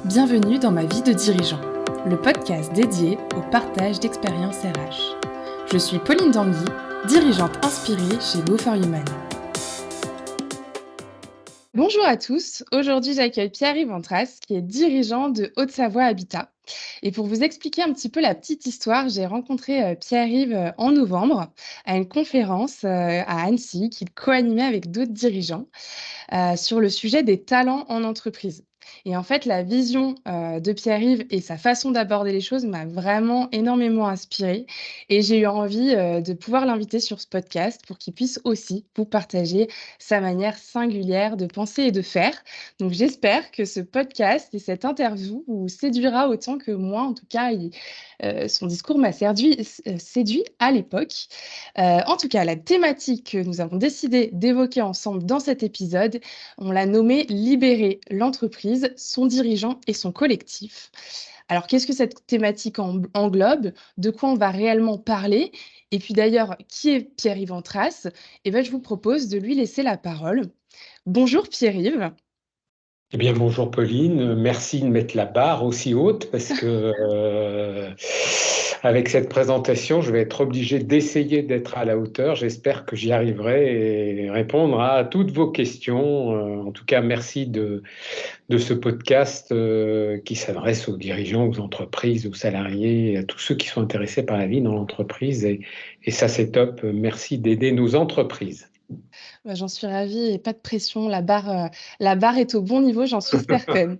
Bienvenue dans ma vie de dirigeant, le podcast dédié au partage d'expériences RH. Je suis Pauline Danguy, dirigeante inspirée chez Go for Human. Bonjour à tous, aujourd'hui j'accueille Pierre-Yves Antras qui est dirigeant de Haute-Savoie Habitat. Et pour vous expliquer un petit peu la petite histoire, j'ai rencontré Pierre-Yves en novembre à une conférence à Annecy qu'il co-animait avec d'autres dirigeants sur le sujet des talents en entreprise. Et en fait, la vision de Pierre-Yves et sa façon d'aborder les choses m'a vraiment énormément inspirée. Et j'ai eu envie de pouvoir l'inviter sur ce podcast pour qu'il puisse aussi vous partager sa manière singulière de penser et de faire. Donc j'espère que ce podcast et cette interview vous séduira autant que moi. En tout cas, son discours m'a séduit à l'époque. En tout cas, la thématique que nous avons décidé d'évoquer ensemble dans cet épisode, on l'a nommée Libérer l'entreprise, son dirigeant et son collectif. Alors, qu'est-ce que cette thématique englobe? De quoi on va réellement parler? Et puis d'ailleurs, qui est Pierre-Yves Antras? Eh bien, je vous propose de lui laisser la parole. Bonjour Pierre-Yves. Eh bien, bonjour Pauline, merci de mettre la barre aussi haute parce que avec cette présentation, je vais être obligé d'essayer d'être à la hauteur. J'espère que j'y arriverai et répondre à toutes vos questions. En tout cas, merci de ce podcast qui s'adresse aux dirigeants, aux entreprises, aux salariés, à tous ceux qui sont intéressés par la vie dans l'entreprise. Et ça, c'est top. Merci d'aider nos entreprises. Bah, j'en suis ravie et pas de pression, la barre est au bon niveau, j'en suis certaine.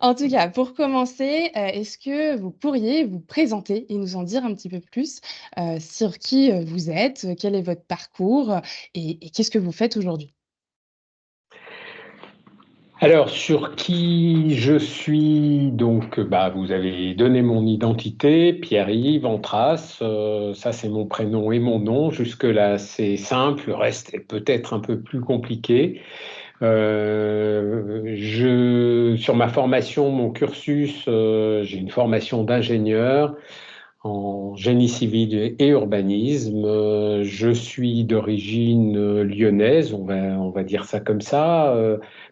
En tout cas, pour commencer, est-ce que vous pourriez vous présenter et nous en dire un petit peu plus, sur qui, vous êtes, quel est votre parcours, et qu'est-ce que vous faites aujourd'hui? Alors, sur qui je suis, donc, vous avez donné mon identité, Pierre-Yves Antras, ça c'est mon prénom et mon nom. Jusque-là, c'est simple, le reste est peut-être un peu plus compliqué. Sur ma formation, mon cursus, j'ai une formation d'ingénieur en génie civil et urbanisme. Je suis d'origine lyonnaise, on va dire ça comme ça,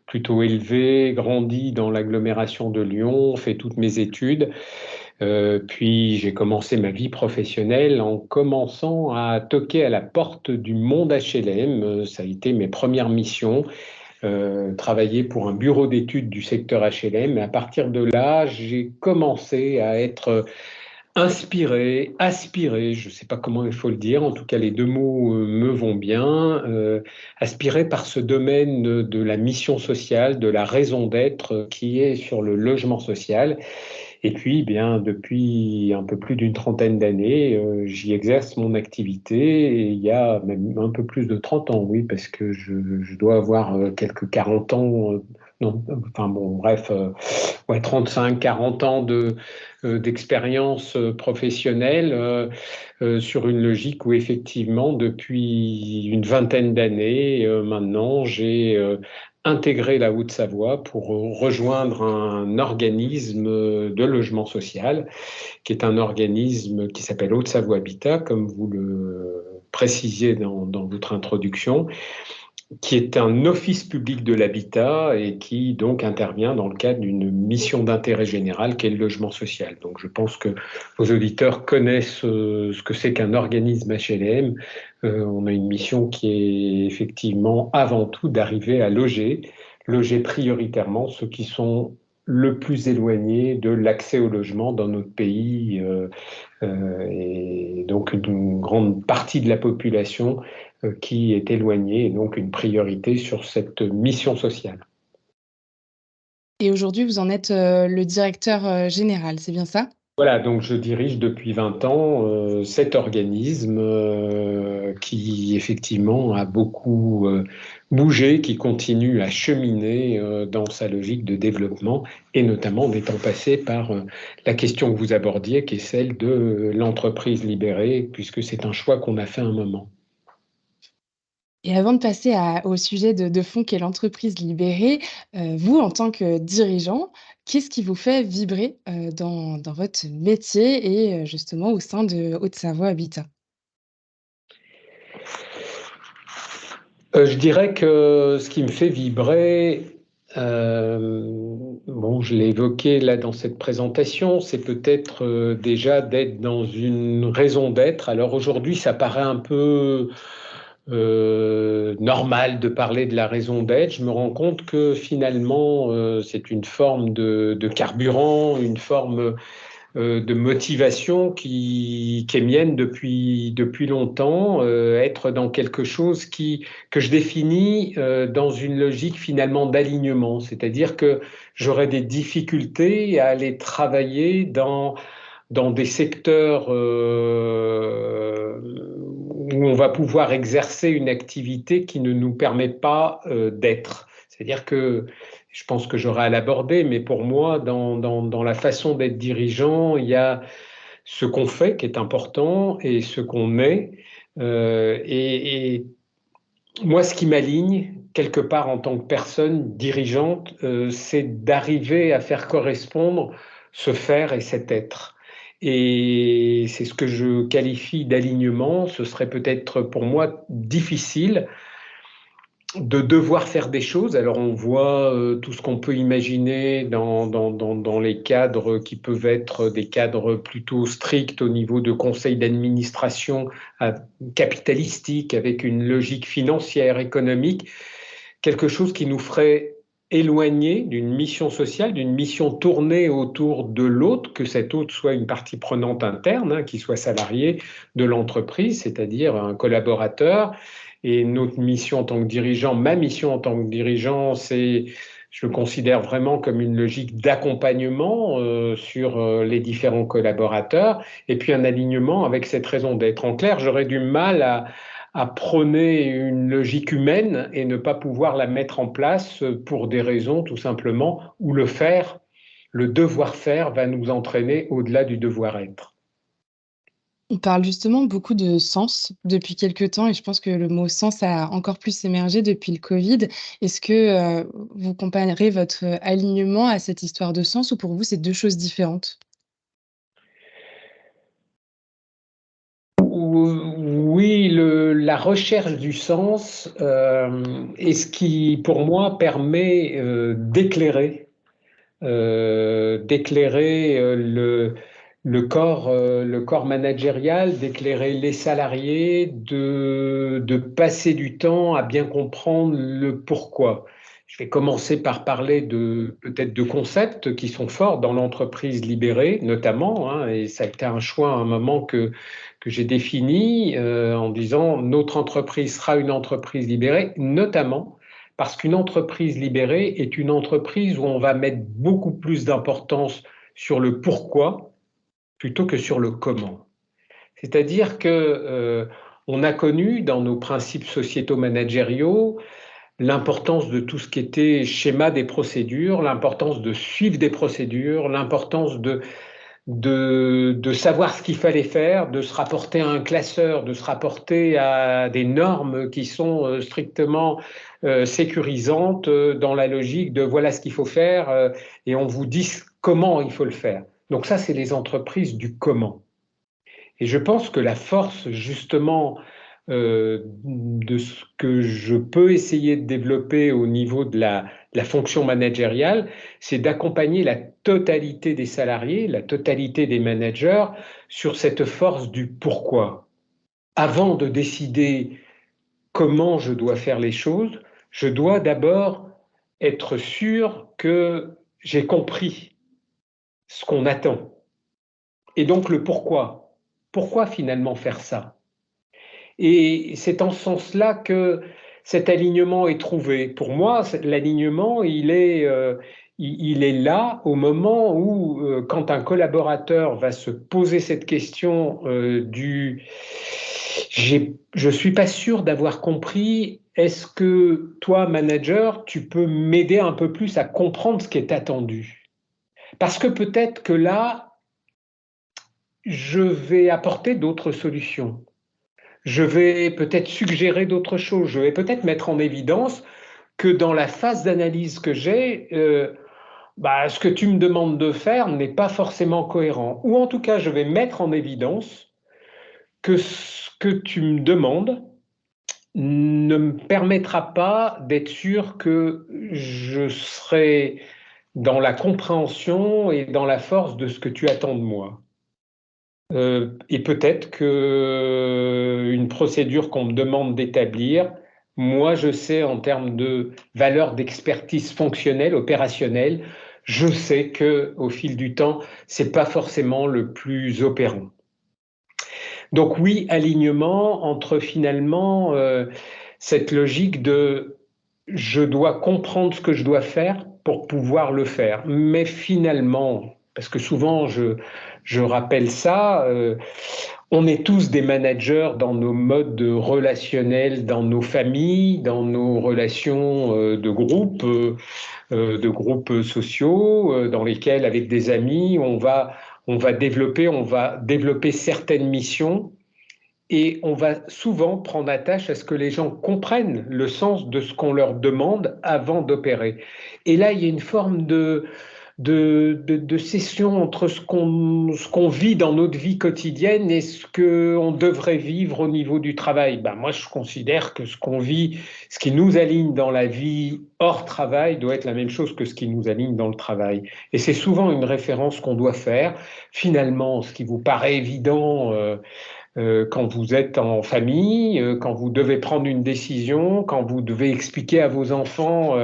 plutôt élevé, grandi dans l'agglomération de Lyon, fait toutes mes études. Puis j'ai commencé ma vie professionnelle en commençant à toquer à la porte du monde HLM. Ça a été mes premières missions. Travailler pour un bureau d'études du secteur HLM. Et à partir de là, j'ai commencé à être inspiré, aspiré, je ne sais pas comment il faut le dire, en tout cas les deux mots me vont bien, aspiré par ce domaine de la mission sociale, de la raison d'être qui est sur le logement social. Et puis, bien, depuis un peu plus d'une trentaine d'années, j'y exerce mon activité et il y a même un peu plus de 30 ans, oui, parce que je dois avoir quelques 40 ans, non, enfin bon, bref, ouais, 35, 40 ans d'expérience professionnelle sur une logique où effectivement, depuis une vingtaine d'années maintenant, j'ai intégré la Haute-Savoie pour rejoindre un organisme de logement social, qui est un organisme qui s'appelle Haute-Savoie Habitat, comme vous le précisiez dans votre introduction, qui est un office public de l'habitat et qui donc intervient dans le cadre d'une mission d'intérêt général qui est le logement social. Donc je pense que vos auditeurs connaissent ce que c'est qu'un organisme HLM. On a une mission qui est effectivement avant tout d'arriver à loger prioritairement ceux qui sont le plus éloignés de l'accès au logement dans notre pays. Et donc une grande partie de la population qui est éloignée et donc une priorité sur cette mission sociale. Et aujourd'hui, vous en êtes, le directeur, général, c'est bien ça? Voilà, donc je dirige depuis 20 ans cet organisme qui effectivement a beaucoup bougé, qui continue à cheminer dans sa logique de développement et notamment en étant passé par la question que vous abordiez qui est celle de l'entreprise libérée puisque c'est un choix qu'on a fait à un moment. Et avant de passer au sujet de fond qui est l'entreprise libérée, vous, en tant que dirigeant, qu'est-ce qui vous fait vibrer, dans votre métier et justement au sein de Haute-Savoie Habitat? Je dirais que ce qui me fait vibrer, Bon, je l'ai évoqué là dans cette présentation, c'est peut-être déjà d'être dans une raison d'être. Alors aujourd'hui, ça paraît un peu normal de parler de la raison d'être. Je me rends compte que finalement, c'est une forme de carburant, une forme de motivation qui est mienne depuis longtemps, être dans quelque chose que je définis dans une logique finalement d'alignement, c'est-à-dire que j'aurais des difficultés à aller travailler dans des secteurs où on va pouvoir exercer une activité qui ne nous permet pas d'être. C'est-à-dire que je pense que j'aurai à l'aborder, mais pour moi, dans la façon d'être dirigeant, il y a ce qu'on fait qui est important et ce qu'on est. Et moi, ce qui m'aligne, quelque part en tant que personne dirigeante, c'est d'arriver à faire correspondre ce faire et cet être. Et c'est ce que je qualifie d'alignement. Ce serait peut-être pour moi difficile de devoir faire des choses. Alors on voit tout ce qu'on peut imaginer dans les cadres qui peuvent être des cadres plutôt stricts au niveau de conseils d'administration capitalistiques avec une logique financière, économique, quelque chose qui nous ferait éloigner d'une mission sociale, d'une mission tournée autour de l'autre, que cet autre soit une partie prenante interne, qui soit salarié de l'entreprise, c'est-à-dire un collaborateur. Et notre mission en tant que dirigeant, ma mission en tant que dirigeant, je le considère vraiment comme une logique d'accompagnement sur les différents collaborateurs, et puis un alignement avec cette raison d'être. En clair, j'aurais du mal à prôner une logique humaine et ne pas pouvoir la mettre en place pour des raisons tout simplement où le faire, le devoir faire va nous entraîner au-delà du devoir être. On parle justement beaucoup de sens depuis quelque temps et je pense que le mot sens a encore plus émergé depuis le Covid. Est-ce que, vous comparerez votre alignement à cette histoire de sens ou pour vous c'est 2 choses différentes? Oui, la recherche du sens est ce qui, pour moi, permet d'éclairer le corps managérial, d'éclairer les salariés, de passer du temps à bien comprendre le pourquoi. Je vais commencer par parler peut-être de concepts qui sont forts dans l'entreprise libérée, notamment, et ça a été un choix à un moment que j'ai défini en disant notre entreprise sera une entreprise libérée, notamment parce qu'une entreprise libérée est une entreprise où on va mettre beaucoup plus d'importance sur le pourquoi plutôt que sur le comment. C'est-à-dire que on a connu dans nos principes sociétaux managériaux l'importance de tout ce qui était schéma des procédures, l'importance de suivre des procédures, l'importance de savoir ce qu'il fallait faire, de se rapporter à un classeur, de se rapporter à des normes qui sont strictement sécurisantes dans la logique de voilà ce qu'il faut faire et on vous dit comment il faut le faire. Donc ça, c'est les entreprises du comment. Et je pense que la force justement de ce que je peux essayer de développer au niveau de la fonction managériale, c'est d'accompagner la totalité des salariés, la totalité des managers sur cette force du pourquoi. Avant de décider comment je dois faire les choses, je dois d'abord être sûr que j'ai compris ce qu'on attend. Et donc le pourquoi. Pourquoi finalement faire ça? Et c'est en ce sens-là que cet alignement est trouvé. Pour moi, l'alignement, il est là au moment où, quand un collaborateur va se poser cette question je suis pas sûr d'avoir compris, est-ce que toi, manager, tu peux m'aider un peu plus à comprendre ce qui est attendu? Parce que peut-être que là, je vais apporter d'autres solutions. Je vais peut-être suggérer d'autres choses. Je vais peut-être mettre en évidence que dans la phase d'analyse que j'ai, ce que tu me demandes de faire n'est pas forcément cohérent. Ou en tout cas, je vais mettre en évidence que ce que tu me demandes ne me permettra pas d'être sûr que je serai dans la compréhension et dans la force de ce que tu attends de moi. Et peut-être que une procédure qu'on me demande d'établir, moi je sais en termes de valeur d'expertise fonctionnelle, opérationnelle, je sais que au fil du temps, c'est pas forcément le plus opérant. Donc oui, alignement entre finalement cette logique de je dois comprendre ce que je dois faire pour pouvoir le faire. Mais finalement, parce que souvent je rappelle ça, on est tous des managers dans nos modes relationnels, dans nos familles, dans nos relations de groupes sociaux, dans lesquels, avec des amis, on va développer certaines missions et on va souvent prendre attache à ce que les gens comprennent le sens de ce qu'on leur demande avant d'opérer. Et là, il y a une forme de session entre ce qu'on vit dans notre vie quotidienne et ce qu'on devrait vivre au niveau du travail. Ben, moi, je considère que ce qu'on vit, ce qui nous aligne dans la vie hors travail, doit être la même chose que ce qui nous aligne dans le travail. Et c'est souvent une référence qu'on doit faire. Finalement, ce qui vous paraît évident quand vous êtes en famille, quand vous devez prendre une décision, quand vous devez expliquer à vos enfants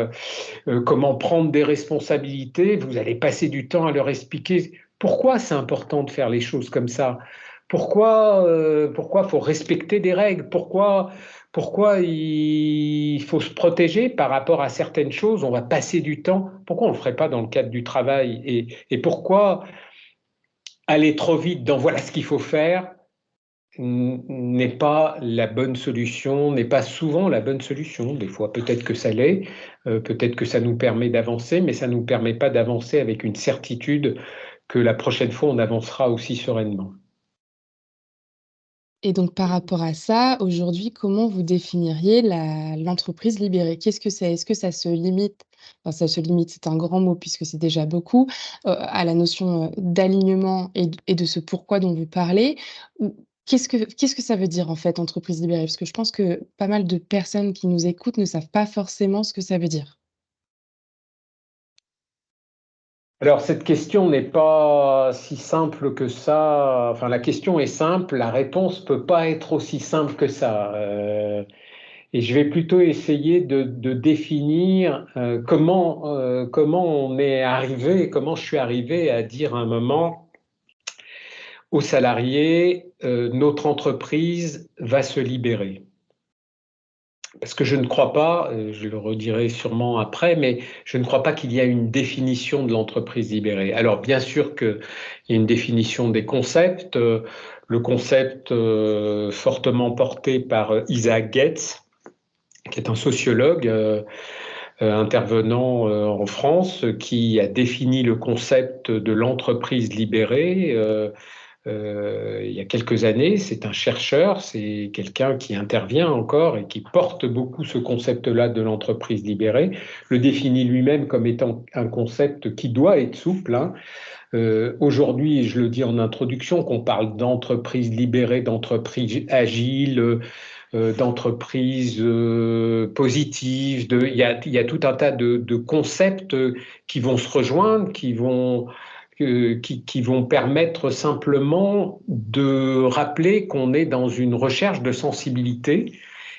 comment prendre des responsabilités, vous allez passer du temps à leur expliquer pourquoi c'est important de faire les choses comme ça, pourquoi faut respecter des règles, pourquoi il faut se protéger par rapport à certaines choses, on va passer du temps, pourquoi on ne le ferait pas dans le cadre du travail et pourquoi aller trop vite dans voilà ce qu'il faut faire n'est pas la bonne solution, n'est pas souvent la bonne solution. Des fois, peut-être que ça l'est, peut-être que ça nous permet d'avancer, mais ça ne nous permet pas d'avancer avec une certitude que la prochaine fois, on avancera aussi sereinement. Et donc par rapport à ça, aujourd'hui, comment vous définiriez l'entreprise libérée? Qu'est-ce que c'est? Est-ce que ça se limite, enfin ça se limite, c'est un grand mot puisque c'est déjà beaucoup, à la notion, d'alignement et de ce pourquoi dont vous parlez? Ou qu'est-ce que ça veut dire en fait, entreprise libérée? Parce que je pense que pas mal de personnes qui nous écoutent ne savent pas forcément ce que ça veut dire. Alors, cette question n'est pas si simple que ça. Enfin, la question est simple, la réponse peut pas être aussi simple que ça. Et je vais plutôt essayer de définir comment on est arrivé, comment je suis arrivé à dire à un moment aux salariés, notre entreprise va se libérer. Parce que je ne crois pas, je le redirai sûrement après, mais je ne crois pas qu'il y a une définition de l'entreprise libérée. Alors bien sûr qu'il y a une définition des concepts, le concept fortement porté par Isaac Getz, qui est un sociologue intervenant en France, qui a défini le concept de l'entreprise libérée il y a quelques années. C'est un chercheur, c'est quelqu'un qui intervient encore et qui porte beaucoup ce concept-là de l'entreprise libérée, le définit lui-même comme étant un concept qui doit être souple, hein. Aujourd'hui, je le dis en introduction, qu'on parle d'entreprise libérée, d'entreprise agile, d'entreprise positive. Il y a tout un tas de concepts qui vont se rejoindre, qui vont permettre simplement de rappeler qu'on est dans une recherche de sensibilité.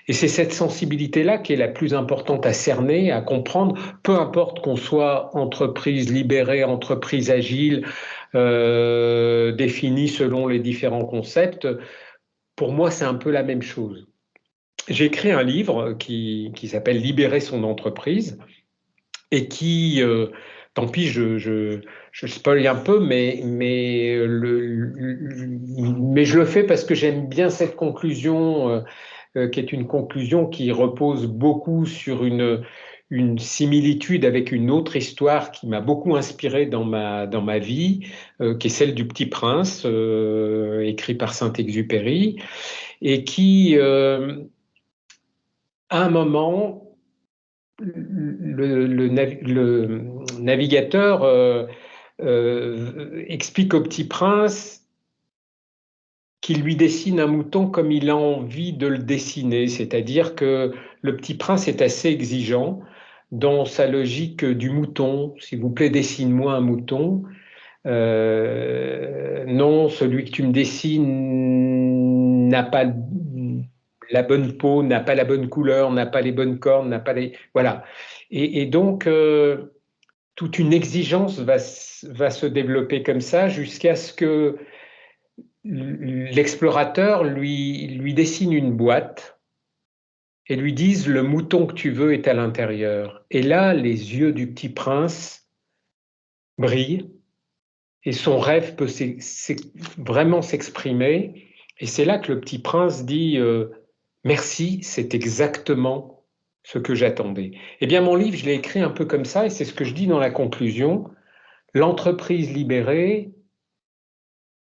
Et c'est cette sensibilité-là qui est la plus importante à cerner, à comprendre, peu importe qu'on soit entreprise libérée, entreprise agile, définie selon les différents concepts. Pour moi, c'est un peu la même chose. J'ai écrit un livre qui s'appelle Libérer son entreprise et qui, tant pis, je spoil un peu, mais je le fais parce que j'aime bien cette conclusion, qui est une conclusion qui repose beaucoup sur une similitude avec une autre histoire qui m'a beaucoup inspiré dans ma vie, qui est celle du Petit Prince, écrit par Saint-Exupéry, et qui, à un moment, le navigateur explique au Petit Prince qui lui dessine un mouton comme il a envie de le dessiner, c'est-à-dire que le Petit Prince est assez exigeant dans sa logique du mouton. S'il vous plaît, dessine-moi un mouton. Non, celui que tu me dessines n'a pas la bonne peau, n'a pas la bonne couleur, n'a pas les bonnes cornes, n'a pas les... Voilà. Et donc, toute une exigence va se développer comme ça jusqu'à ce que l'explorateur lui dessine une boîte et lui dise le mouton que tu veux est à l'intérieur. Et là, les yeux du Petit Prince brillent et son rêve peut vraiment s'exprimer. Et c'est là que le Petit Prince dit merci, c'est exactement ce que j'attendais. Eh bien, mon livre, je l'ai écrit un peu comme ça, et c'est ce que je dis dans la conclusion. L'entreprise libérée,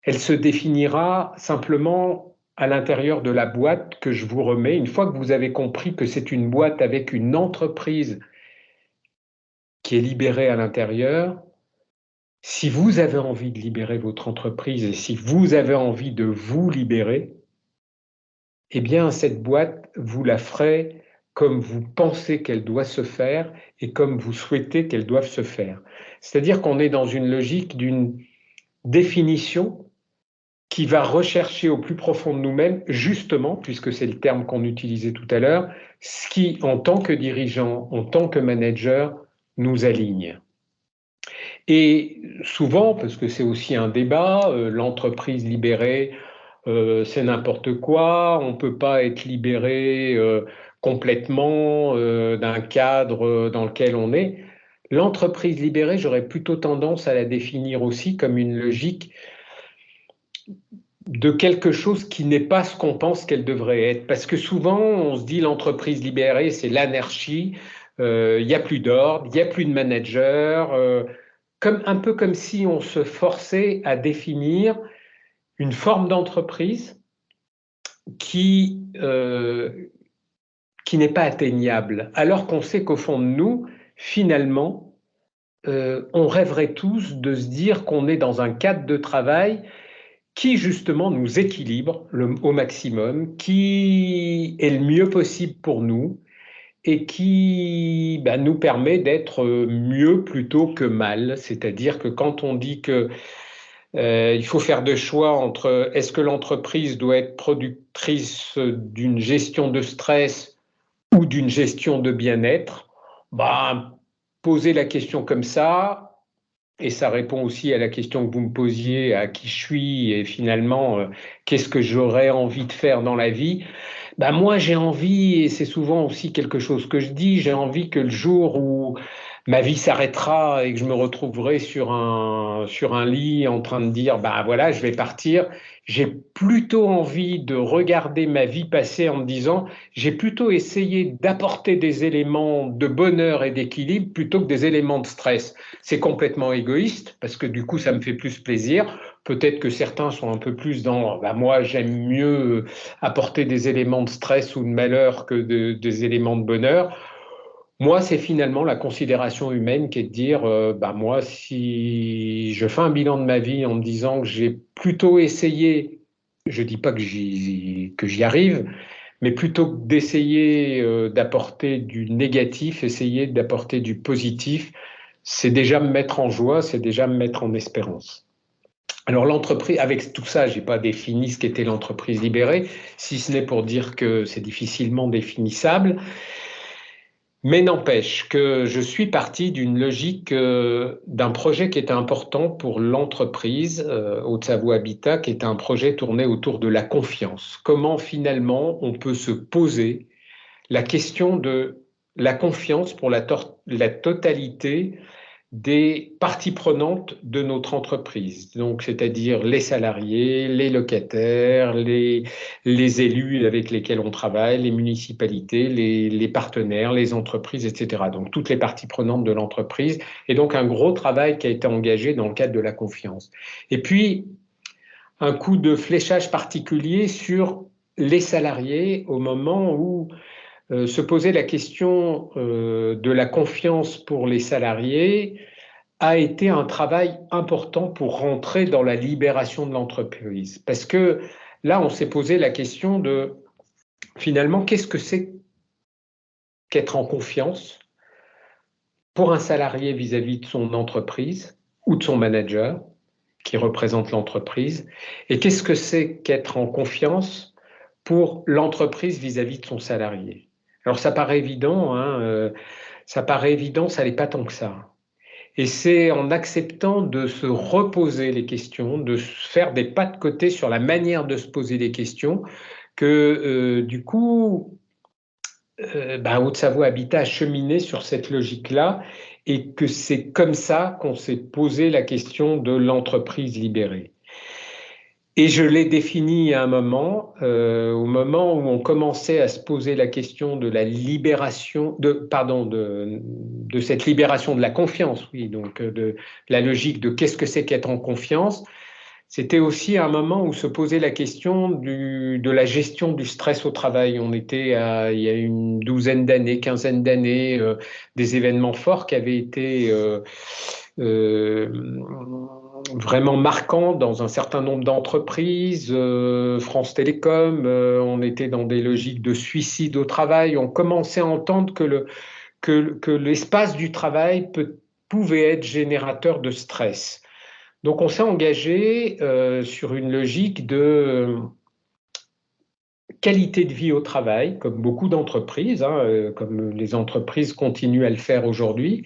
elle se définira simplement à l'intérieur de la boîte que je vous remets. Une fois que vous avez compris que c'est une boîte avec une entreprise qui est libérée à l'intérieur, si vous avez envie de libérer votre entreprise et si vous avez envie de vous libérer, eh bien, cette boîte, vous la ferez comme vous pensez qu'elle doit se faire et comme vous souhaitez qu'elle doive se faire. C'est-à-dire qu'on est dans une logique d'une définition qui va rechercher au plus profond de nous-mêmes, justement, puisque c'est le terme qu'on utilisait tout à l'heure, ce qui, en tant que dirigeant, en tant que manager, nous aligne. Et souvent, parce que c'est aussi un débat, l'entreprise libérée, c'est n'importe quoi, on ne peut pas être libéré complètement d'un cadre dans lequel on est. L'entreprise libérée, j'aurais plutôt tendance à la définir aussi comme une logique de quelque chose qui n'est pas ce qu'on pense qu'elle devrait être. Parce que souvent, on se dit l'entreprise libérée, c'est l'anarchie, il n'y a plus d'ordre, il n'y a plus de manager, un peu comme si on se forçait à définir une forme d'entreprise qui n'est pas atteignable, alors qu'on sait qu'au fond de nous, finalement, on rêverait tous de se dire qu'on est dans un cadre de travail qui justement nous équilibre au maximum, qui est le mieux possible pour nous et qui nous permet d'être mieux plutôt que mal. C'est-à-dire que quand on dit que il faut faire des choix entre est-ce que l'entreprise doit être productrice d'une gestion de stress ou d'une gestion de bien-être, poser la question comme ça, et ça répond aussi à la question que vous me posiez, à qui je suis et finalement, qu'est-ce que j'aurais envie de faire dans la vie. Moi, j'ai envie, et c'est souvent aussi quelque chose que je dis, j'ai envie que le jour où ma vie s'arrêtera et que je me retrouverai sur un lit en train de dire, voilà, je vais partir, j'ai plutôt envie de regarder ma vie passer en me disant, j'ai plutôt essayé d'apporter des éléments de bonheur et d'équilibre plutôt que des éléments de stress. C'est complètement égoïste parce que du coup, ça me fait plus plaisir. Peut-être que certains sont un peu plus dans, moi, j'aime mieux apporter des éléments de stress ou de malheur que des éléments de bonheur. Moi, c'est finalement la considération humaine qui est de dire, moi, si je fais un bilan de ma vie en me disant que j'ai plutôt essayé, je ne dis pas que j'y arrive, mais plutôt que d'essayer d'apporter du négatif, essayer d'apporter du positif, c'est déjà me mettre en joie, c'est déjà me mettre en espérance. Alors l'entreprise, avec tout ça, je n'ai pas défini ce qu'était l'entreprise libérée, si ce n'est pour dire que c'est difficilement définissable. Mais n'empêche que je suis parti d'une logique d'un projet qui était important pour l'entreprise Haute-Savoie Habitat, qui est un projet tourné autour de la confiance. Comment finalement on peut se poser la question de la confiance pour la totalité des parties prenantes de notre entreprise, donc c'est-à-dire les salariés, les locataires, les élus avec lesquels on travaille, les municipalités, les partenaires, les entreprises, etc. Donc toutes les parties prenantes de l'entreprise, et donc un gros travail qui a été engagé dans le cadre de la confiance. Et puis un coup de fléchage particulier sur les salariés au moment où se poser la question de la confiance pour les salariés a été un travail important pour rentrer dans la libération de l'entreprise. Parce que là, on s'est posé la question de, finalement, qu'est-ce que c'est qu'être en confiance pour un salarié vis-à-vis de son entreprise ou de son manager qui représente l'entreprise, et qu'est-ce que c'est qu'être en confiance pour l'entreprise vis-à-vis de son salarié. Alors ça paraît évident, hein, ça n'est pas tant que ça. Et c'est en acceptant de se reposer les questions, de faire des pas de côté sur la manière de se poser les questions, que du coup, Haute-Savoie Habitat a cheminé sur cette logique-là, et que c'est comme ça qu'on s'est posé la question de l'entreprise libérée. Et je l'ai défini à un moment, au moment où on commençait à se poser la question de la libération, de cette libération de la confiance, oui, donc de la logique de qu'est-ce que c'est qu'être en confiance. C'était aussi un moment où se posait la question de la gestion du stress au travail. On était il y a une douzaine d'années, quinzaine d'années, des événements forts qui avaient été euh, vraiment marquants dans un certain nombre d'entreprises. France Télécom, on était dans des logiques de suicide au travail. On commençait à entendre que l'espace du travail pouvait être générateur de stress. Donc on s'est engagé sur une logique de qualité de vie au travail, comme beaucoup d'entreprises, hein, comme les entreprises continuent à le faire aujourd'hui.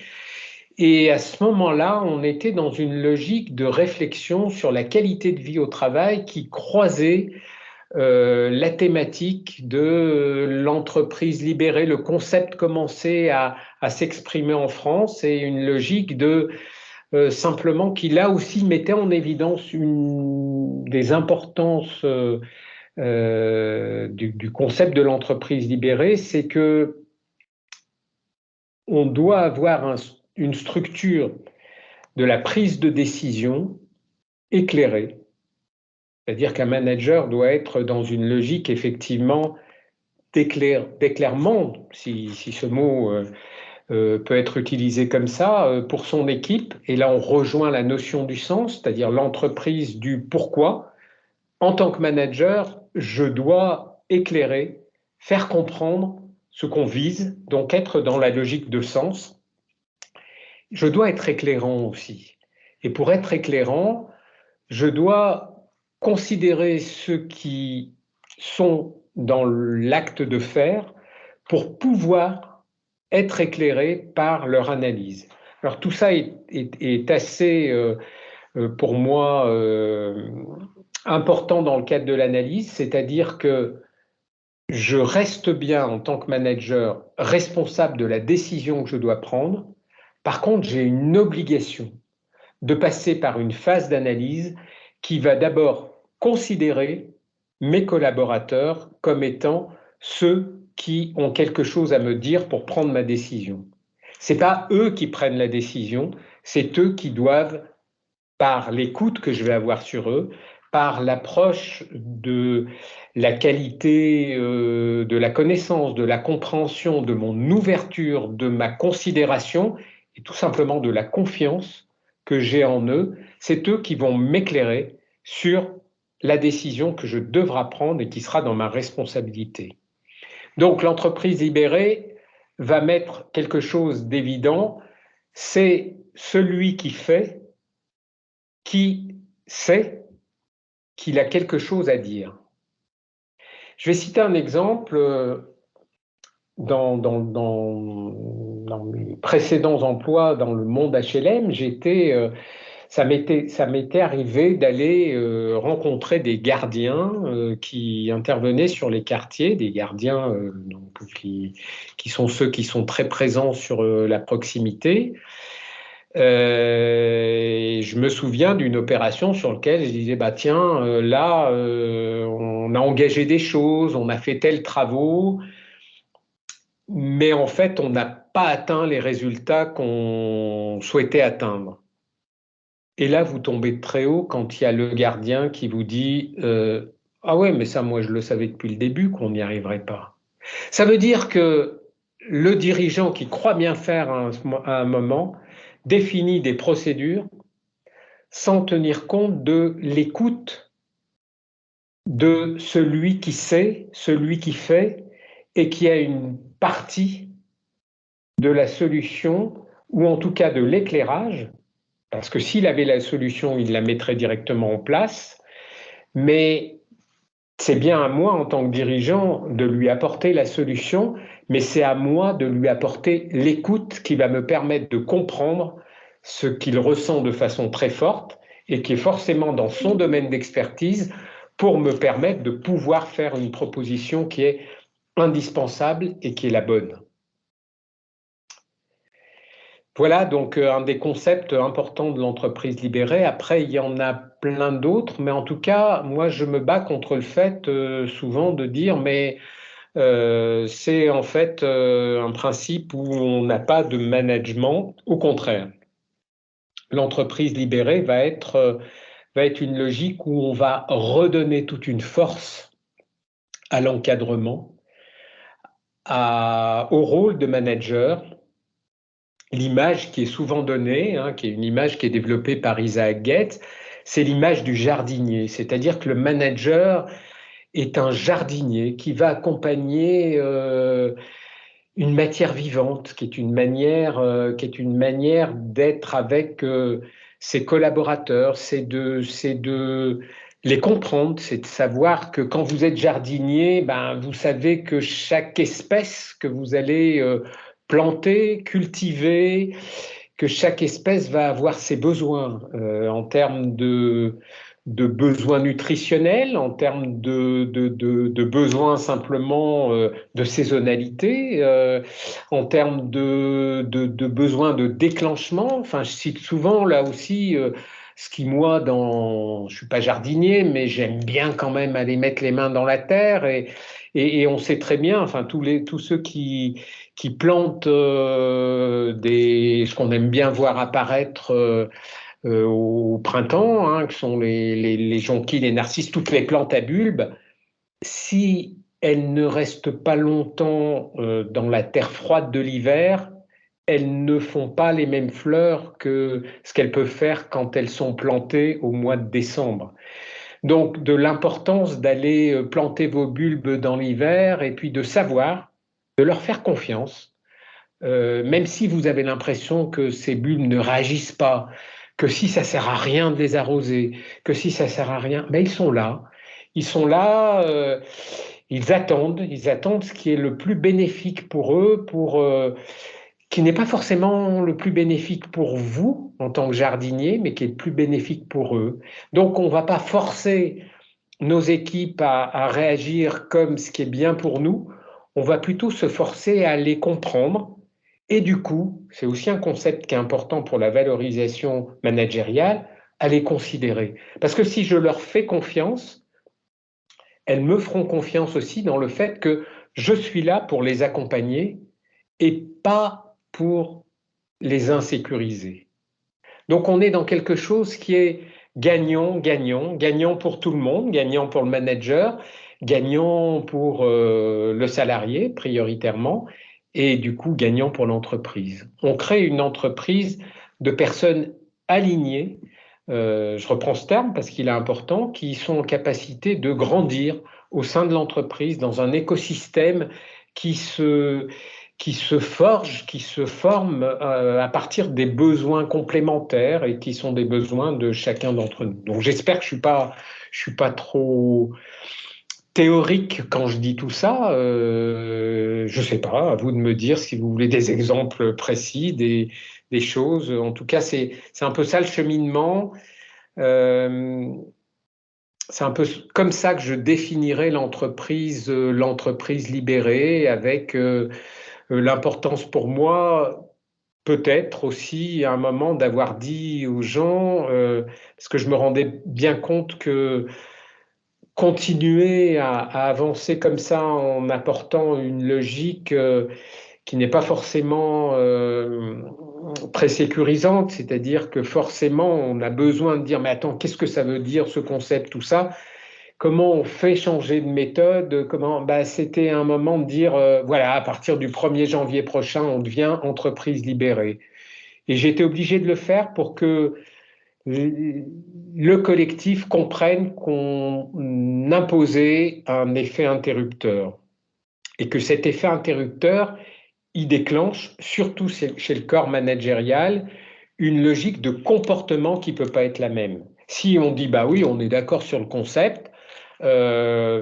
Et à ce moment-là, on était dans une logique de réflexion sur la qualité de vie au travail qui croisait la thématique de l'entreprise libérée. Le concept commençait à s'exprimer en France, et une logique de simplement qui là aussi mettait en évidence une des importances du concept de l'entreprise libérée, c'est que on doit avoir une structure de la prise de décision éclairée. C'est-à-dire qu'un manager doit être dans une logique effectivement d'éclairement, si ce mot peut être utilisé comme ça, pour son équipe. Et là, on rejoint la notion du sens, c'est-à-dire l'entreprise du pourquoi. En tant que manager, je dois éclairer, faire comprendre ce qu'on vise, donc être dans la logique de sens. Je dois être éclairant aussi. Et pour être éclairant, je dois considérer ceux qui sont dans l'acte de faire pour pouvoir être éclairés par leur analyse. Alors tout ça est assez, pour moi, important dans le cadre de l'analyse, c'est-à-dire que je reste bien en tant que manager responsable de la décision que je dois prendre. Par contre, j'ai une obligation de passer par une phase d'analyse qui va d'abord considérer mes collaborateurs comme étant ceux qui ont quelque chose à me dire pour prendre ma décision. Ce n'est pas eux qui prennent la décision, c'est eux qui doivent, par l'écoute que je vais avoir sur eux, par l'approche de la qualité de la connaissance, de la compréhension, de mon ouverture, de ma considération et tout simplement de la confiance que j'ai en eux, c'est eux qui vont m'éclairer sur la décision que je devrai prendre et qui sera dans ma responsabilité. Donc l'entreprise libérée va mettre quelque chose d'évident, c'est celui qui fait, qui sait qu'il a quelque chose à dire. Je vais citer un exemple. Dans mes précédents emplois dans le monde HLM, ça m'était arrivé d'aller rencontrer des gardiens qui intervenaient sur les quartiers, des gardiens qui sont ceux qui sont très présents sur la proximité. Et je me souviens d'une opération sur laquelle je disais, tiens, là, on a engagé des choses, on a fait tels travaux, mais en fait, on n'a pas atteint les résultats qu'on souhaitait atteindre. Et là, vous tombez de très haut quand il y a le gardien qui vous dit ah ouais, mais ça, moi, je le savais depuis le début qu'on n'y arriverait pas. Ça veut dire que le dirigeant qui croit bien faire à un moment définit des procédures sans tenir compte de l'écoute de celui qui sait, celui qui fait et qui a une partie de la solution, ou en tout cas de l'éclairage, parce que s'il avait la solution, il la mettrait directement en place, mais c'est bien à moi en tant que dirigeant de lui apporter la solution, mais c'est à moi de lui apporter l'écoute qui va me permettre de comprendre ce qu'il ressent de façon très forte et qui est forcément dans son domaine d'expertise pour me permettre de pouvoir faire une proposition qui est indispensable et qui est la bonne. Voilà donc un des concepts importants de l'entreprise libérée. Après, il y en a plein d'autres, mais en tout cas, moi, je me bats contre le fait souvent de dire, mais c'est en fait un principe où on n'a pas de management. Au contraire, l'entreprise libérée va être une logique où on va redonner toute une force à l'encadrement, au rôle de manager. L'image qui est souvent donnée, qui est une image qui est développée par Isaac Getz, c'est l'image du jardinier, c'est-à-dire que le manager est un jardinier qui va accompagner une matière vivante, qui est une manière d'être avec ses collaborateurs, c'est de les comprendre, c'est de savoir que quand vous êtes jardinier, ben, vous savez que chaque espèce que vous allez planter, cultiver, que chaque espèce va avoir ses besoins en termes de besoins nutritionnels, en termes de besoins simplement de saisonnalité, en termes de besoins de déclenchement. Enfin, je cite souvent là aussi ce qui, moi, je suis pas jardinier, mais j'aime bien quand même aller mettre les mains dans la terre et on sait très bien, enfin, tous ceux qui plantent ce qu'on aime bien voir apparaître au printemps, que sont les jonquilles, les narcisses, toutes les plantes à bulbes, si elles ne restent pas longtemps dans la terre froide de l'hiver, elles ne font pas les mêmes fleurs que ce qu'elles peuvent faire quand elles sont plantées au mois de décembre. Donc, de l'importance d'aller planter vos bulbes dans l'hiver et puis de savoir, de leur faire confiance, même si vous avez l'impression que ces bulbes ne réagissent pas, que si ça sert à rien de les arroser, que si ça sert à rien, ben ils sont là, ils attendent ce qui est le plus bénéfique pour eux, qui n'est pas forcément le plus bénéfique pour vous en tant que jardinier, mais qui est le plus bénéfique pour eux. Donc on ne va pas forcer nos équipes à réagir comme ce qui est bien pour nous, on va plutôt se forcer à les comprendre. Et du coup, c'est aussi un concept qui est important pour la valorisation managériale, à les considérer. Parce que si je leur fais confiance, elles me feront confiance aussi dans le fait que je suis là pour les accompagner et pas pour les insécuriser. Donc on est dans quelque chose qui est gagnant, gagnant, gagnant pour tout le monde, gagnant pour le manager, gagnant pour le salarié prioritairement, et du coup gagnant pour l'entreprise. On crée une entreprise de personnes alignées, je reprends ce terme parce qu'il est important, qui sont en capacité de grandir au sein de l'entreprise dans un écosystème qui se, qui se forge, qui se forme à partir des besoins complémentaires et qui sont des besoins de chacun d'entre nous. Donc j'espère que je suis pas trop théorique quand je dis tout ça. Je sais pas, à vous de me dire si vous voulez des exemples précis, des choses. En tout cas, c'est un peu ça le cheminement. Euh, c'est un peu comme ça que je définirais l'entreprise libérée, avec l'importance pour moi, peut-être aussi à un moment d'avoir dit aux gens, parce que je me rendais bien compte que continuer à avancer comme ça en apportant une logique qui n'est pas forcément très sécurisante, c'est-à-dire que forcément on a besoin de dire mais attends, qu'est-ce que ça veut dire ce concept, tout ça, comment on fait changer de méthode, c'était un moment de dire voilà, à partir du 1er janvier prochain on devient entreprise libérée, et j'étais obligé de le faire pour que le collectif comprenne qu'on imposait un effet interrupteur et que cet effet interrupteur, il déclenche, surtout chez le corps managérial, une logique de comportement qui ne peut pas être la même. Si on dit, bah oui, on est d'accord sur le concept,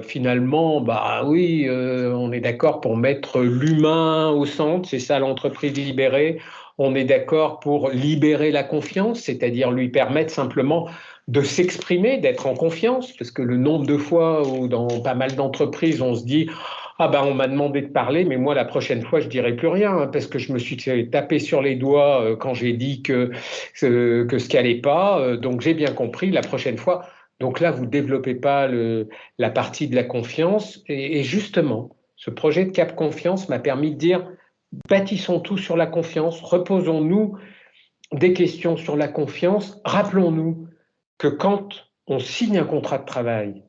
finalement, bah oui, on est d'accord pour mettre l'humain au centre, c'est ça l'entreprise libérée. On est d'accord pour libérer la confiance, c'est-à-dire lui permettre simplement de s'exprimer, d'être en confiance, parce que le nombre de fois où dans pas mal d'entreprises, on se dit ah ben on m'a demandé de parler, mais moi la prochaine fois je dirai plus rien hein, parce que je me suis tapé sur les doigts quand j'ai dit que ce qui allait pas. Donc j'ai bien compris la prochaine fois. Donc là vous développez pas la partie de la confiance et justement ce projet de Cap Confiance m'a permis de dire bâtissons tout sur la confiance, reposons-nous des questions sur la confiance, rappelons-nous que quand on signe un contrat de travail,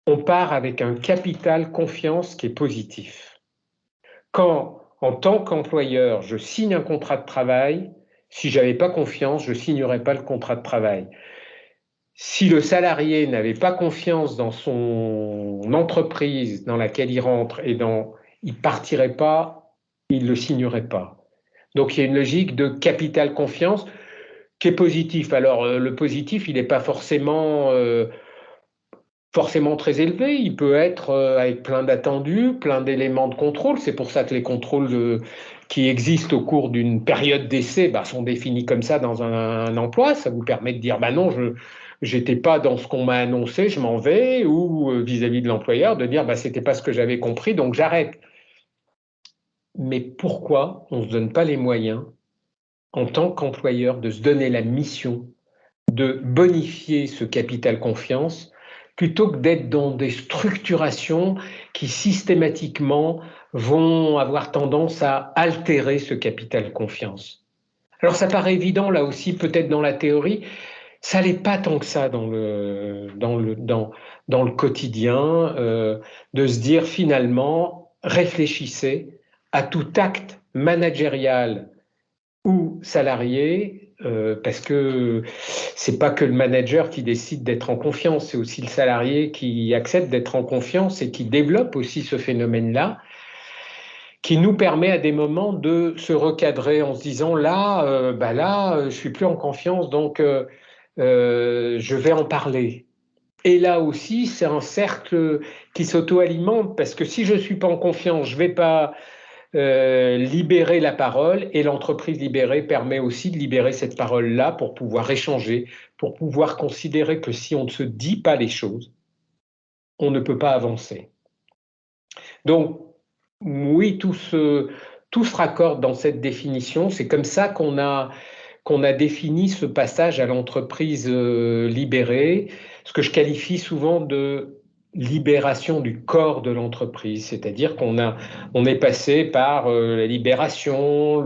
on part avec un capital confiance qui est positif. Quand, en tant qu'employeur, je signe un contrat de travail, si je n'avais pas confiance, je ne signerais pas le contrat de travail. Si le salarié n'avait pas confiance dans son entreprise dans laquelle il rentre il ne partirait pas, il ne le signerait pas. Donc il y a une logique de capital confiance qui est positif. Alors le positif, il n'est pas forcément très élevé, il peut être avec plein d'attendus, plein d'éléments de contrôle. C'est pour ça que les contrôles qui existent au cours d'une période d'essai sont définis comme ça dans un emploi. Ça vous permet de dire bah non, je n'étais pas dans ce qu'on m'a annoncé, je m'en vais, ou vis-à-vis de l'employeur, de dire c'était pas ce que j'avais compris, donc j'arrête. Mais pourquoi on ne se donne pas les moyens, en tant qu'employeur, de se donner la mission de bonifier ce capital confiance plutôt que d'être dans des structurations qui systématiquement vont avoir tendance à altérer ce capital confiance. Alors ça paraît évident là aussi peut-être dans la théorie, ça n'est pas tant que ça dans le quotidien, de se dire finalement réfléchissez à tout acte managérial ou salarié, parce que c'est pas que le manager qui décide d'être en confiance, c'est aussi le salarié qui accepte d'être en confiance et qui développe aussi ce phénomène-là, qui nous permet à des moments de se recadrer en se disant là, je suis plus en confiance, donc je vais en parler. Et là aussi, c'est un cercle qui s'auto-alimente parce que si je suis pas en confiance, je vais pas libérer la parole, et l'entreprise libérée permet aussi de libérer cette parole-là pour pouvoir échanger, pour pouvoir considérer que si on ne se dit pas les choses, on ne peut pas avancer. Donc, oui, tout se raccorde dans cette définition. C'est comme ça qu'on a défini ce passage à l'entreprise libérée, ce que je qualifie souvent de libération du corps de l'entreprise, c'est-à-dire on est passé par la libération,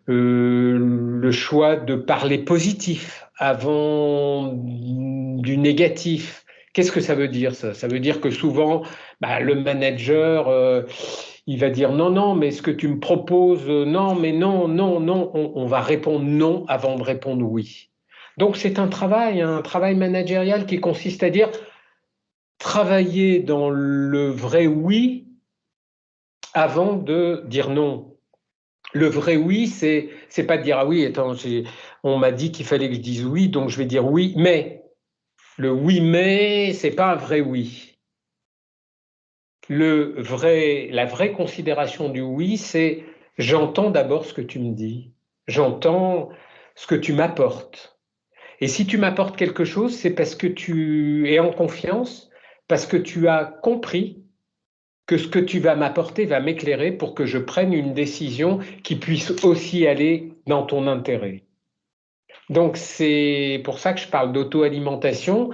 le choix de parler positif avant du négatif. Qu'est-ce que ça veut dire ça? Ça veut dire que souvent, le manager, il va dire non, non, mais ce que tu me proposes, non, mais non, non, non. On va répondre non avant de répondre oui. Donc c'est un travail managérial qui consiste à dire travailler dans le vrai oui avant de dire non. Le vrai oui, c'est pas de dire ah oui, attends, on m'a dit qu'il fallait que je dise oui, donc je vais dire oui, mais. Le oui, mais, c'est pas un vrai oui. La vraie considération du oui, c'est j'entends d'abord ce que tu me dis, j'entends ce que tu m'apportes. Et si tu m'apportes quelque chose, c'est parce que tu es en confiance, parce que tu as compris que ce que tu vas m'apporter va m'éclairer pour que je prenne une décision qui puisse aussi aller dans ton intérêt. Donc c'est pour ça que je parle d'auto-alimentation,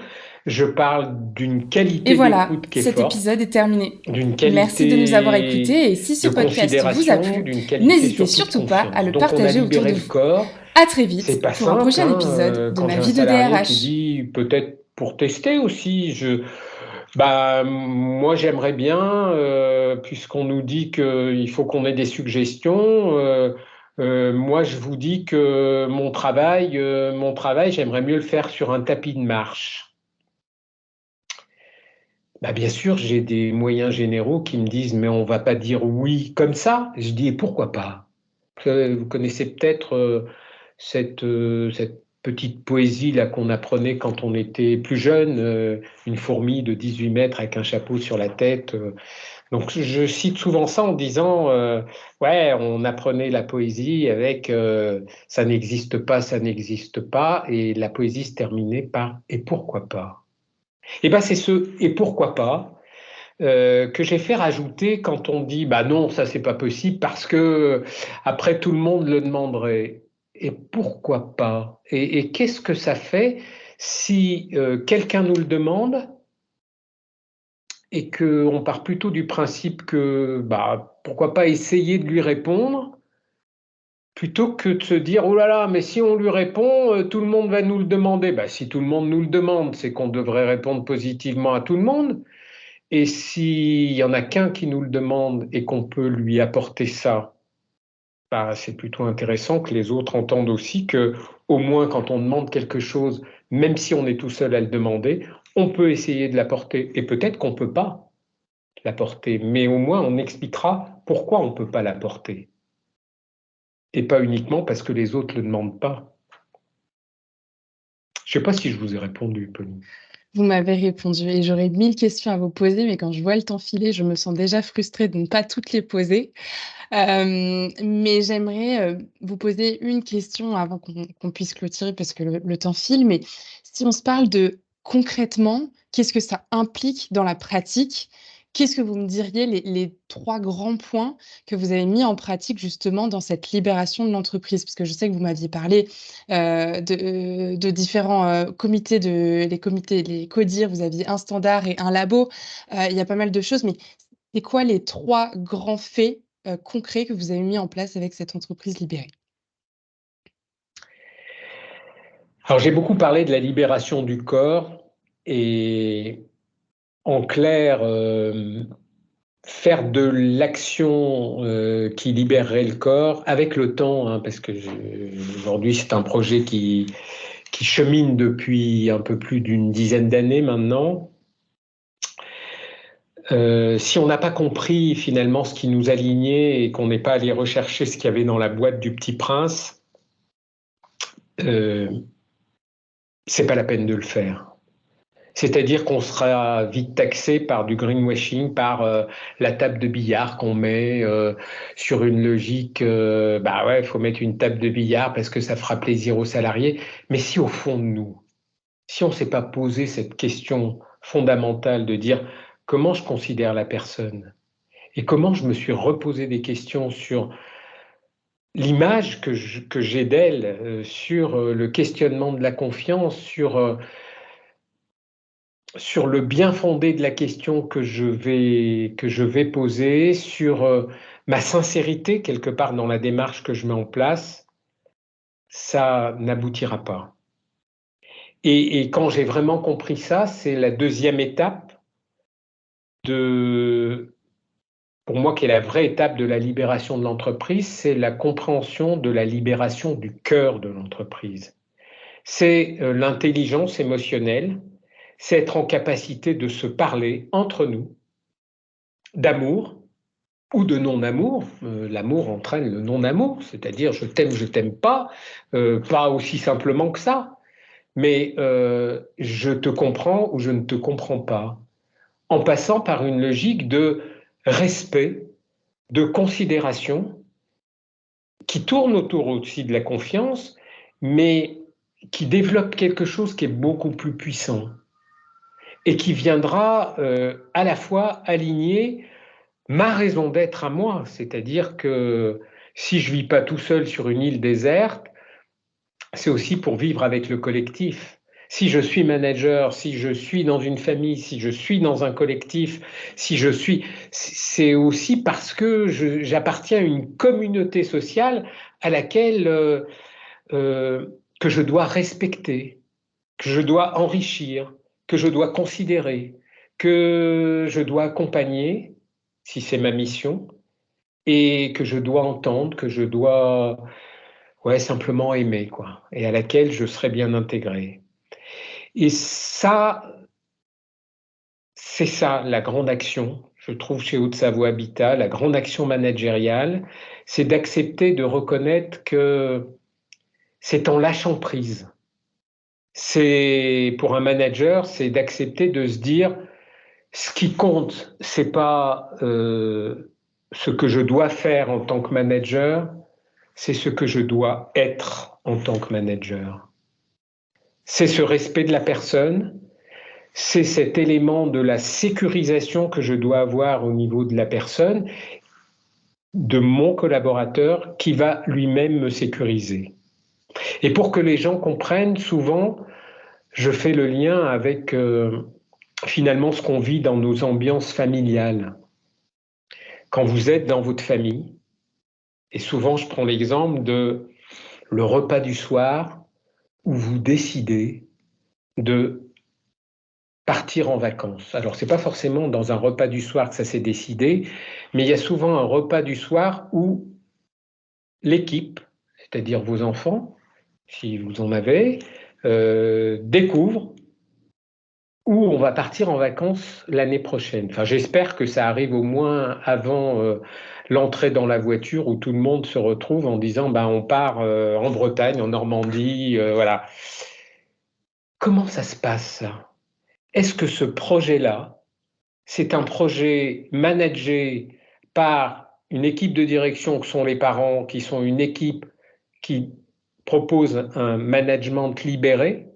je parle d'une Et qualité voilà, d'écoute qui est cet forte, épisode est terminé. d'une Merci de nous avoir qualité écoutés et si ce de podcast vous a considération, plu, d'une qualité n'hésitez surtout de surtout pas à confiance. le Donc on a partager autour libéré de le vous. corps, À très vite c'est pas pour un simple, prochain hein, épisode de quand ma j'ai un vie de salarié qui DRH. dit peut-être pour tester aussi, moi j'aimerais bien, puisqu'on nous dit qu'il faut qu'on ait des suggestions, Moi, je vous dis que mon travail, j'aimerais mieux le faire sur un tapis de marche. Bah, bien sûr, j'ai des moyens généraux qui me disent, mais on va pas dire oui comme ça. Je dis, et pourquoi pas? Vous connaissez peut-être cette petite poésie là qu'on apprenait quand on était plus jeune, une fourmi de 18 mètres avec un chapeau sur la tête. Donc je cite souvent ça en disant, ouais, on apprenait la poésie avec ça n'existe pas, ça n'existe pas, et la poésie se terminait par et pourquoi pas. Et ben c'est ce et pourquoi pas que j'ai fait rajouter quand on dit bah non, ça c'est pas possible parce que après tout le monde le demanderait. Et pourquoi pas? Et qu'est-ce que ça fait si quelqu'un nous le demande et qu'on part plutôt du principe que bah pourquoi pas essayer de lui répondre plutôt que de se dire oh là là, mais si on lui répond, tout le monde va nous le demander. Bah, si tout le monde nous le demande, c'est qu'on devrait répondre positivement à tout le monde. Et s'il y en a qu'un qui nous le demande et qu'on peut lui apporter ça, bah, c'est plutôt intéressant que les autres entendent aussi que, au moins quand on demande quelque chose, même si on est tout seul à le demander, on peut essayer de l'apporter. Et peut-être qu'on ne peut pas l'apporter, mais au moins on expliquera pourquoi on ne peut pas l'apporter. Et pas uniquement parce que les autres ne le demandent pas. Je ne sais pas si je vous ai répondu, Pauline. Vous m'avez répondu et j'aurais 1000 questions à vous poser, mais quand je vois le temps filer, je me sens déjà frustrée de ne pas toutes les poser. Mais j'aimerais, vous poser une question avant qu'on puisse clôturer parce que le temps file. Mais si on se parle de concrètement, qu'est-ce que ça implique dans la pratique? Qu'est-ce que vous me diriez les 3 grands points que vous avez mis en pratique justement dans cette libération de l'entreprise? Parce que je sais que vous m'aviez parlé, de différents, comités les CODIR, vous aviez un standard et un labo. Il y a pas mal de choses, mais c'est quoi les 3 grands faits, concrets que vous avez mis en place avec cette entreprise libérée? Alors j'ai beaucoup parlé de la libération du corps et en clair, faire de l'action qui libérerait le corps avec le temps, hein, parce que aujourd'hui c'est un projet qui chemine depuis un peu plus d'une dizaine d'années maintenant. Si on n'a pas compris finalement ce qui nous alignait et qu'on n'est pas allé rechercher ce qu'il y avait dans la boîte du Petit Prince, euh, c'est pas la peine de le faire. C'est-à-dire qu'on sera vite taxé par du greenwashing, par la table de billard qu'on met sur une logique, bah ouais, il faut mettre une table de billard parce que ça fera plaisir aux salariés. Mais si au fond de nous, si on ne s'est pas posé cette question fondamentale de dire comment je considère la personne et comment je me suis reposé des questions sur l'image que j'ai d'elle, sur le questionnement de la confiance, sur le bien fondé de la question que je vais poser, sur ma sincérité quelque part dans la démarche que je mets en place, ça n'aboutira pas. Et quand j'ai vraiment compris ça, c'est la deuxième étape de, pour moi, qui est la vraie étape de la libération de l'entreprise, c'est la compréhension de la libération du cœur de l'entreprise. C'est l'intelligence émotionnelle, c'est être en capacité de se parler entre nous, d'amour ou de non-amour. L'amour entraîne le non-amour, c'est-à-dire je t'aime pas, pas aussi simplement que ça, mais je te comprends ou je ne te comprends pas, en passant par une logique de respect, de considération, qui tourne autour aussi de la confiance, mais qui développe quelque chose qui est beaucoup plus puissant et qui viendra à la fois aligner ma raison d'être à moi, c'est-à-dire que si je vis pas tout seul sur une île déserte, c'est aussi pour vivre avec le collectif. Si je suis manager, si je suis dans une famille, si je suis dans un collectif, si je suis, c'est aussi parce que j'appartiens à une communauté sociale à laquelle euh, que je dois respecter, que je dois enrichir, que je dois considérer, que je dois accompagner, si c'est ma mission, et que je dois entendre, que je dois simplement aimer, quoi, et à laquelle je serais bien intégré. Et ça, c'est ça la grande action, je trouve, chez Haute-Savoie Habitat, la grande action managériale, c'est d'accepter de reconnaître que c'est en lâchant prise. C'est pour un manager, c'est d'accepter de se dire ce qui compte, c'est pas ce que je dois faire en tant que manager, c'est ce que je dois être en tant que manager. C'est ce respect de la personne, c'est cet élément de la sécurisation que je dois avoir au niveau de la personne, de mon collaborateur qui va lui-même me sécuriser. Et pour que les gens comprennent, souvent, je fais le lien avec finalement ce qu'on vit dans nos ambiances familiales. Quand vous êtes dans votre famille, et souvent je prends l'exemple de le repas du soir où vous décidez de partir en vacances. Alors, c'est pas forcément dans un repas du soir que ça s'est décidé, mais il y a souvent un repas du soir où l'équipe, c'est-à-dire vos enfants, si vous en avez, découvre où on va partir en vacances l'année prochaine. Enfin, j'espère que ça arrive au moins avant l'entrée dans la voiture où tout le monde se retrouve en disant ben, on part en Bretagne, en Normandie, voilà. Comment ça se passe, ça? Est-ce que ce projet-là, c'est un projet managé par une équipe de direction que sont les parents, qui sont une équipe qui propose un management libéré?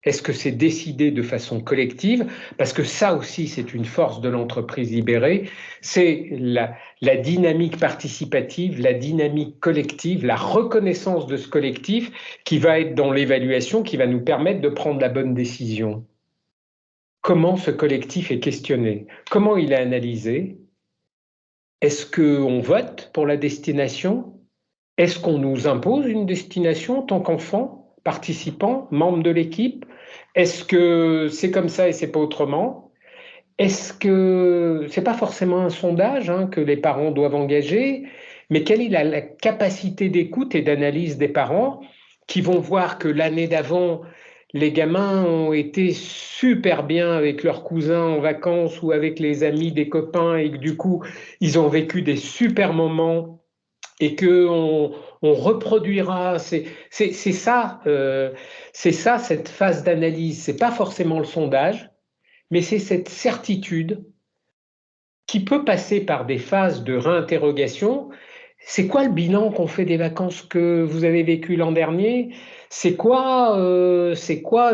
Est-ce que c'est décidé de façon collective? Parce que ça aussi, c'est une force de l'entreprise libérée, c'est la dynamique participative, la dynamique collective, la reconnaissance de ce collectif qui va être dans l'évaluation, qui va nous permettre de prendre la bonne décision. Comment ce collectif est questionné? Comment il est analysé? Est-ce qu'on vote pour la destination? Est-ce qu'on nous impose une destination en tant qu'enfant, participant, membre de l'équipe? Est-ce que c'est comme ça et c'est pas autrement? Est-ce que c'est pas forcément un sondage que les parents doivent engager, mais quelle est la capacité d'écoute et d'analyse des parents qui vont voir que l'année d'avant, les gamins ont été super bien avec leurs cousins en vacances ou avec les amis des copains et que du coup, ils ont vécu des super moments et qu'on on reproduira. C'est ça cette phase d'analyse. C'est pas forcément le sondage, mais c'est cette certitude qui peut passer par des phases de réinterrogation. C'est quoi le bilan qu'on fait des vacances que vous avez vécues l'an dernier? C'est quoi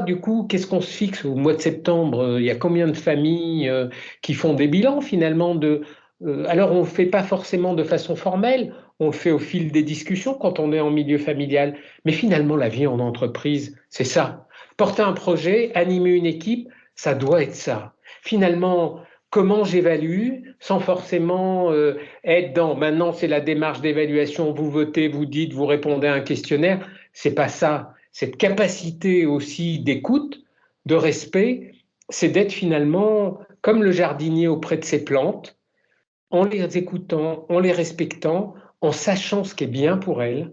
du coup, qu'est-ce qu'on se fixe au mois de septembre? Il y a combien de familles qui font des bilans finalement alors on ne le fait pas forcément de façon formelle, on le fait au fil des discussions quand on est en milieu familial. Mais finalement, la vie en entreprise, c'est ça. Porter un projet, animer une équipe, ça doit être ça. Finalement, comment j'évalue sans forcément être dans maintenant c'est la démarche d'évaluation, vous votez, vous dites, vous répondez à un questionnaire, c'est pas ça. Cette capacité aussi d'écoute, de respect, c'est d'être finalement comme le jardinier auprès de ses plantes, en les écoutant, en les respectant, en sachant ce qui est bien pour elles,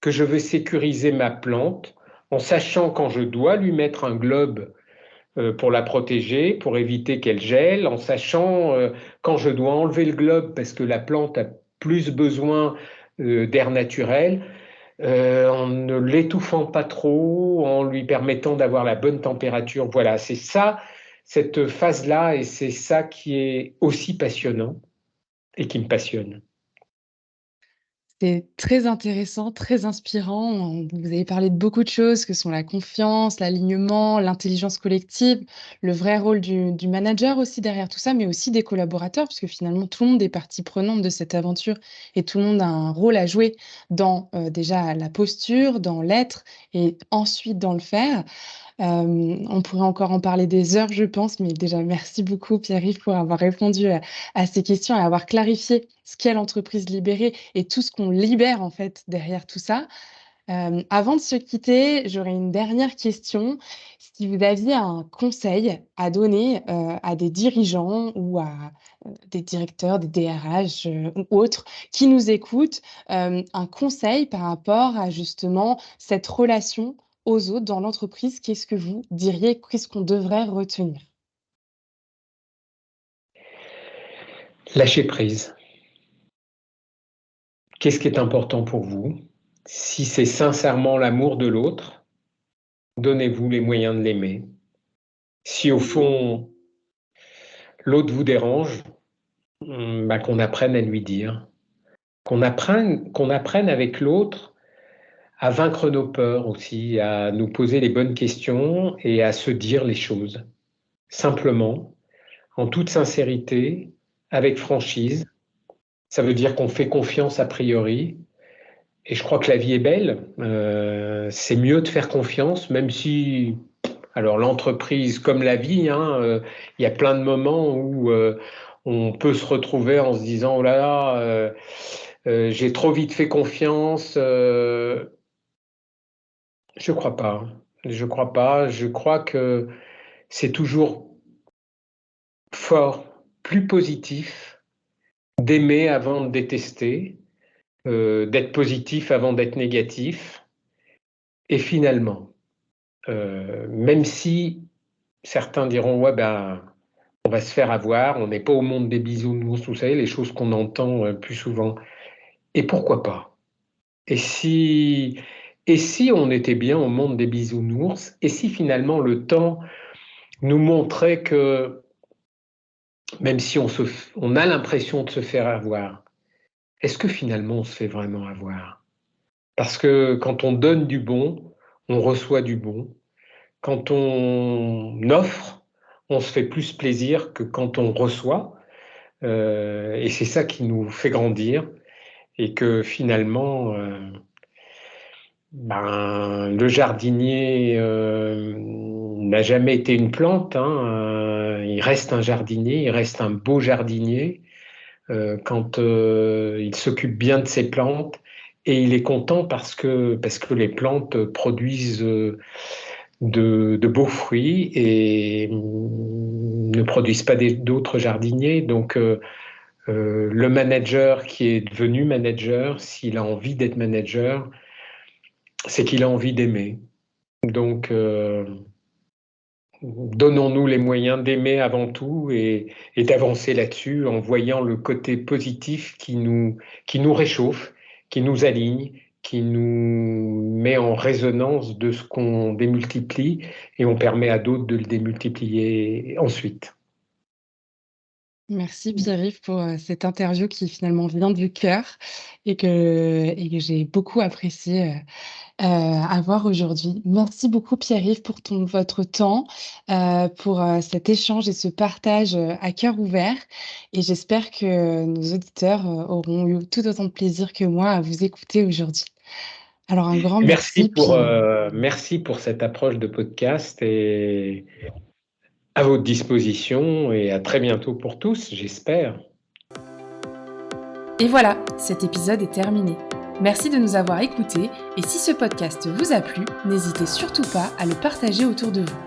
que je veux sécuriser ma plante, en sachant quand je dois lui mettre un globe pour la protéger, pour éviter qu'elle gèle, en sachant quand je dois enlever le globe parce que la plante a plus besoin d'air naturel, en ne l'étouffant pas trop, en lui permettant d'avoir la bonne température. Voilà, c'est ça, cette phase-là, et c'est ça qui est aussi passionnant et qui me passionne. C'est très intéressant, très inspirant. Vous avez parlé de beaucoup de choses que sont la confiance, l'alignement, l'intelligence collective, le vrai rôle du manager aussi derrière tout ça, mais aussi des collaborateurs, puisque finalement tout le monde est partie prenante de cette aventure et tout le monde a un rôle à jouer dans déjà la posture, dans l'être et ensuite dans le faire. On pourrait encore en parler des heures, je pense, mais déjà merci beaucoup Pierre-Yves pour avoir répondu à ces questions et avoir clarifié ce qu'est l'entreprise libérée et tout ce qu'on libère en fait derrière tout ça. Avant de se quitter, j'aurais une dernière question. Si vous aviez un conseil à donner, à des dirigeants ou à, des directeurs, des DRH, ou autres qui nous écoutent, un conseil par rapport à justement cette relation aux autres dans l'entreprise, qu'est-ce que vous diriez? Qu'est-ce qu'on devrait retenir? Lâcher prise. Qu'est-ce qui est important pour vous? Si c'est sincèrement l'amour de l'autre, donnez-vous les moyens de l'aimer. Si au fond, l'autre vous dérange, qu'on apprenne à lui dire. Qu'on apprenne avec l'autre à vaincre nos peurs aussi, à nous poser les bonnes questions et à se dire les choses. Simplement, en toute sincérité, avec franchise. Ça veut dire qu'on fait confiance a priori. Et je crois que la vie est belle. C'est mieux de faire confiance, même si, alors l'entreprise comme la vie, il y a plein de moments où on peut se retrouver en se disant, oh là là, j'ai trop vite fait confiance. Je crois pas. Je crois pas. Je crois que c'est toujours fort, plus positif d'aimer avant de détester, d'être positif avant d'être négatif. Et finalement, même si certains diront ouais ben on va se faire avoir, on n'est pas au monde des bisounours, vous savez les choses qu'on entend plus souvent. Et pourquoi pas? Et si on était bien au monde des bisounours? Et si finalement le temps nous montrait que même si on a l'impression de se faire avoir, est-ce que finalement on se fait vraiment avoir? Parce que quand on donne du bon, on reçoit du bon. Quand on offre, on se fait plus plaisir que quand on reçoit. Et c'est ça qui nous fait grandir. Et que finalement, le jardinier n'a jamais été une plante. Il reste un jardinier, il reste un beau jardinier quand il s'occupe bien de ses plantes. Et il est content parce que les plantes produisent de beaux fruits et ne produisent pas d'autres jardiniers. Donc, le manager qui est devenu manager, s'il a envie d'être manager, c'est qu'il a envie d'aimer. Donc, donnons-nous les moyens d'aimer avant tout et d'avancer là-dessus en voyant le côté positif qui nous réchauffe, qui nous aligne, qui nous met en résonance de ce qu'on démultiplie et on permet à d'autres de le démultiplier ensuite. Merci Pierre-Yves pour, cette interview qui finalement vient du cœur et que j'ai beaucoup apprécié, avoir aujourd'hui. Merci beaucoup Pierre-Yves pour votre temps, pour, cet échange et ce partage, à cœur ouvert et j'espère que nos auditeurs, auront eu tout autant de plaisir que moi à vous écouter aujourd'hui. Alors un grand merci puis Merci pour cette approche de podcast et à votre disposition et à très bientôt pour tous, j'espère. et voilà, cet épisode est terminé. Merci de nous avoir écoutés et si ce podcast vous a plu, n'hésitez surtout pas à le partager autour de vous.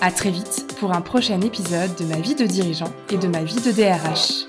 À très vite pour un prochain épisode de ma vie de dirigeant et de ma vie de DRH.